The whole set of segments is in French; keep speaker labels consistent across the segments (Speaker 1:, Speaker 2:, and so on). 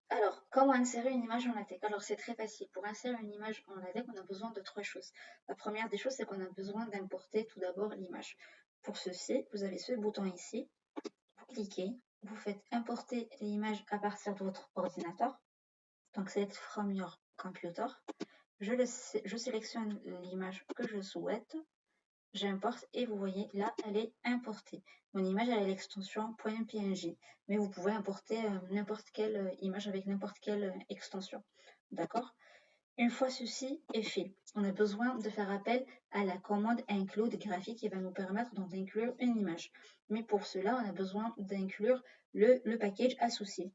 Speaker 1: Alors, comment insérer une image en LaTeX? Alors, c'est très facile. Pour insérer une image en LaTeX, on a besoin de trois choses. La première des choses, c'est qu'on a besoin d'importer tout d'abord l'image. Pour ceci, vous avez ce bouton ici. Vous cliquez, vous faites importer l'image à partir de votre ordinateur. Donc, c'est from your computer. Je sélectionne l'image que je souhaite. J'importe et vous voyez là, elle est importée. Mon image, elle a l'extension .png, mais vous pouvez importer n'importe quelle image avec n'importe quelle extension. D'accord? Une fois ceci est fait, on a besoin de faire appel à la commande include graphique qui va nous permettre d'inclure une image. Mais pour cela, on a besoin d'inclure le package associé.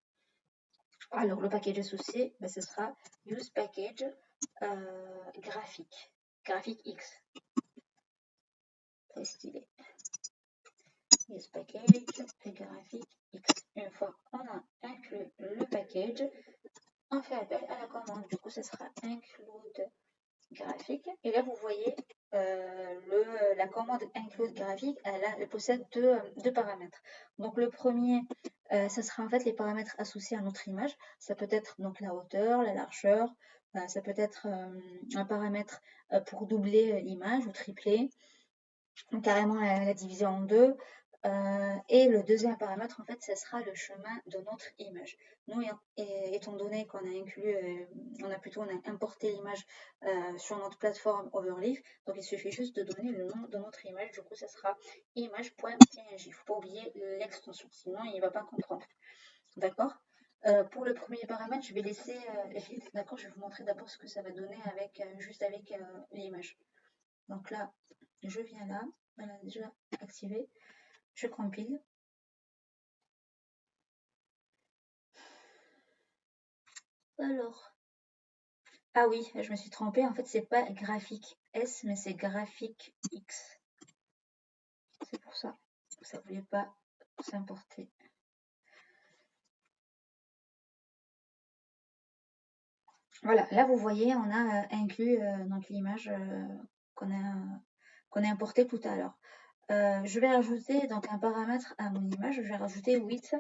Speaker 1: Alors, le package associé, ben, ce sera use package graphique, graphique X. Très stylé. Use package et graphique X. Une fois qu'on a inclus le package, on fait appel à la commande. Du coup, ce sera include graphique. Et là, vous voyez la commande include graphique, elle possède deux paramètres. Donc, le premier, ce sera en fait les paramètres associés à notre image. Ça peut être donc la hauteur, la largeur, ça peut être un paramètre pour doubler l'image ou tripler, donc carrément la diviser en deux. Et le deuxième paramètre, en fait, ce sera le chemin de notre image. Nous, étant donné qu'on a inclus, on a importé l'image sur notre plateforme Overleaf, donc il suffit juste de donner le nom de notre image. Du coup, ce sera image.png. Il ne faut pas oublier l'extension, sinon il ne va pas comprendre. D'accord? Pour le premier paramètre, je vais laisser d'accord, je vais vous montrer d'abord ce que ça va donner avec juste avec l'image. Donc là, je viens là, voilà, déjà activé. Je compile. Alors. Ah oui, je me suis trompée. En fait, c'est pas graphique S, mais c'est graphique X. C'est pour ça. Ça voulait pas s'importer. Voilà, là vous voyez, on a inclus donc l'image qu'on a importée tout à l'heure. Je vais rajouter donc un paramètre à mon image. Je vais rajouter width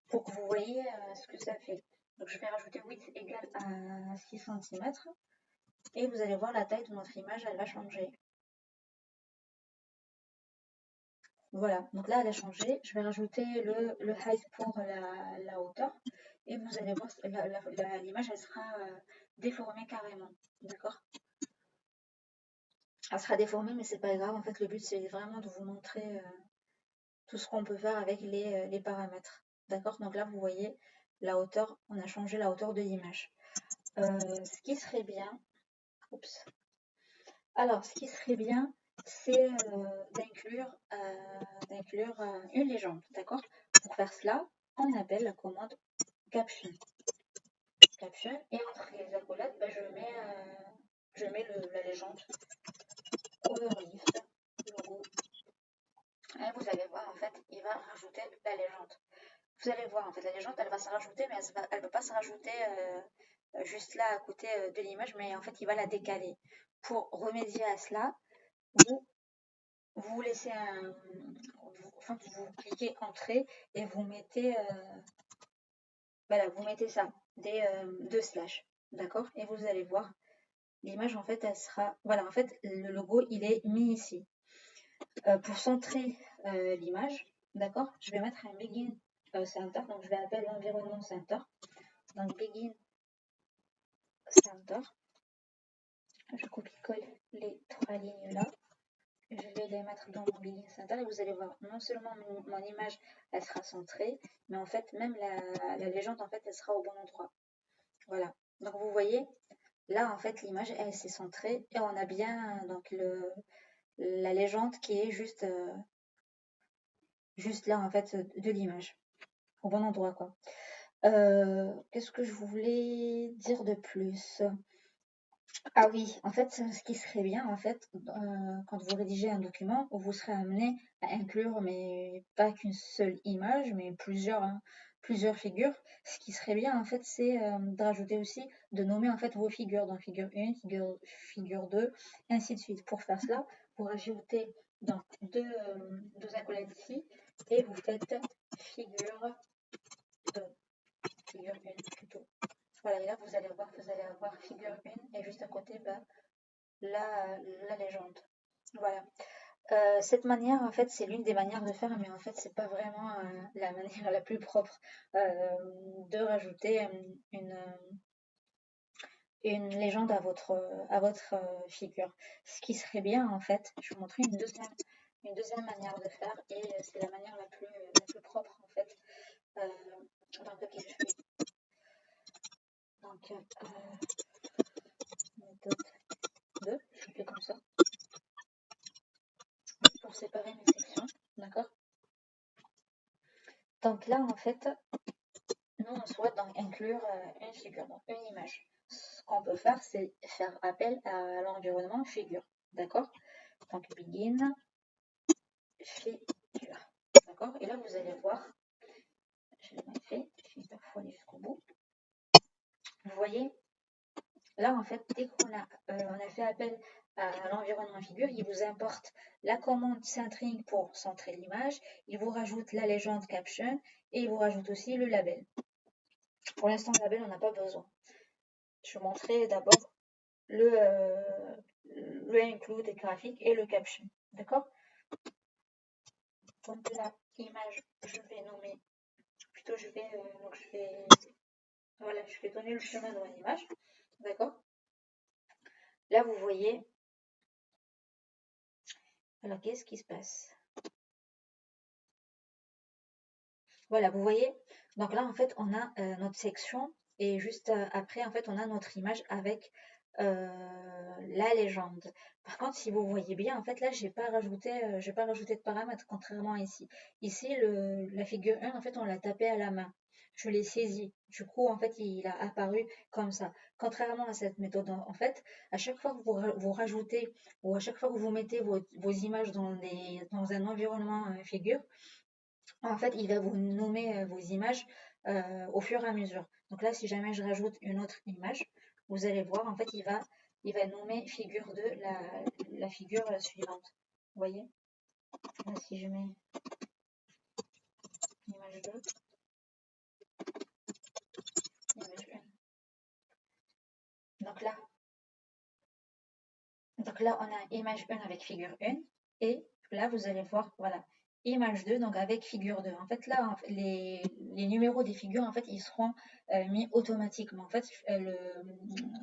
Speaker 1: pour que vous voyez ce que ça fait. Donc je vais rajouter width égale à 6 cm. Et vous allez voir la taille de notre image, elle va changer. Voilà, donc là elle a changé. Je vais rajouter le height pour la hauteur. Et vous allez voir, l'image elle sera déformée carrément. D'accord? Elle sera déformée, mais c'est pas grave. En fait, le but c'est vraiment de vous montrer tout ce qu'on peut faire avec les paramètres. D'accord? Donc là vous voyez la hauteur, on a changé la hauteur de l'image. Ce qui serait bien, oups. Alors, ce qui serait bien, c'est d'inclure une légende, d'accord? Pour faire cela, on appelle la commande caption. Caption, et entre les accolades, ben, je mets la légende Overleaf, logo. Et vous allez voir, en fait, il va rajouter la légende. Vous allez voir, en fait, la légende, elle va se rajouter, mais elle ne peut pas se rajouter juste là à côté de l'image, mais en fait, il va la décaler. Pour remédier à cela, vous laissez vous cliquez entrée et vous mettez, voilà, vous mettez ça, deux slash, d'accord? Et vous allez voir, l'image en fait, elle sera, voilà, en fait, le logo, il est mis ici. Pour centrer l'image, d'accord? Je vais mettre un begin center, donc je vais appeler l'environnement center. Donc begin center. Je copie-colle les trois lignes là. Je vais les mettre dans mon begin center et vous allez voir, non seulement mon image, elle sera centrée, mais en fait, même la légende, en fait, elle sera au bon endroit. Voilà. Donc, vous voyez, là, en fait, l'image, elle s'est centrée et on a bien donc la légende qui est juste là, en fait, de l'image. Au bon endroit, quoi. Qu'est-ce que je voulais dire de plus? Ah oui, en fait, ce qui serait bien, en fait, quand vous rédigez un document, vous serez amené à inclure, mais pas qu'une seule image, mais plusieurs figures. Ce qui serait bien, en fait, c'est de rajouter aussi, de nommer en fait vos figures, donc figure 1, figure 2, ainsi de suite. Pour faire cela, vous rajoutez donc deux accolades ici, et vous faites figure 2, figure 1 plutôt. là, vous allez voir, vous allez avoir figure 1 et juste à côté, la légende. Voilà. Cette manière, en fait, c'est l'une des manières de faire, mais en fait, c'est pas vraiment la manière la plus propre de rajouter une légende à votre figure. Ce qui serait bien, en fait, je vais vous montrer une deuxième manière de faire, et c'est la manière la plus propre, en fait. Donc, ok, je fais. Donc, méthode 2, je fais comme ça, pour séparer mes sections, d'accord? Donc là, en fait, nous, on souhaite donc inclure une figure, donc une image. Ce qu'on peut faire, c'est faire appel à l'environnement figure, d'accord? Donc, begin, figure, d'accord? Et là, vous allez voir, je l'ai mal fait, je vais parfois aller jusqu'au bout. Vous voyez, là, en fait, dès qu'on a fait appel à l'environnement figure, il vous importe la commande centering pour centrer l'image, il vous rajoute la légende caption et il vous rajoute aussi le label. Pour l'instant, le label, on n'a pas besoin. Je vais montrer d'abord le include graphique et le caption. D'accord? Donc la image, je vais nommer, plutôt voilà, je vais donner le chemin de mon image. D'accord? Là, vous voyez, alors qu'est-ce qui se passe? Voilà, vous voyez, donc là, en fait, on a notre section et juste après, en fait, on a notre image avec la légende. Par contre, si vous voyez bien, en fait, là, j'ai pas rajouté de paramètres, contrairement à ici. Ici, la figure 1, en fait, on l'a tapé à la main. Je l'ai saisi. Du coup, en fait, il a apparu comme ça. Contrairement à cette méthode, en fait, à chaque fois que vous rajoutez ou à chaque fois que vous mettez vos images dans un environnement figure, en fait, il va vous nommer vos images au fur et à mesure. Donc là, si jamais je rajoute une autre image, vous allez voir, en fait, il va nommer figure 2 la figure suivante. Vous voyez? Là, si je mets image 2, image 1. Donc là, on a image 1 avec figure 1. Et là, vous allez voir, voilà, image 2, donc avec figure 2. En fait, là, les numéros des figures, en fait, ils seront mis automatiquement. En fait,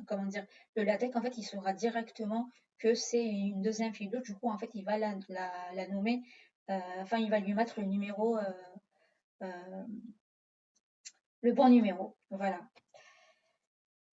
Speaker 1: comment dire, le LaTeX, en fait, il saura directement que c'est une deuxième figure. Du coup, en fait, il va la nommer, enfin, il va lui mettre le numéro, le bon numéro. Voilà.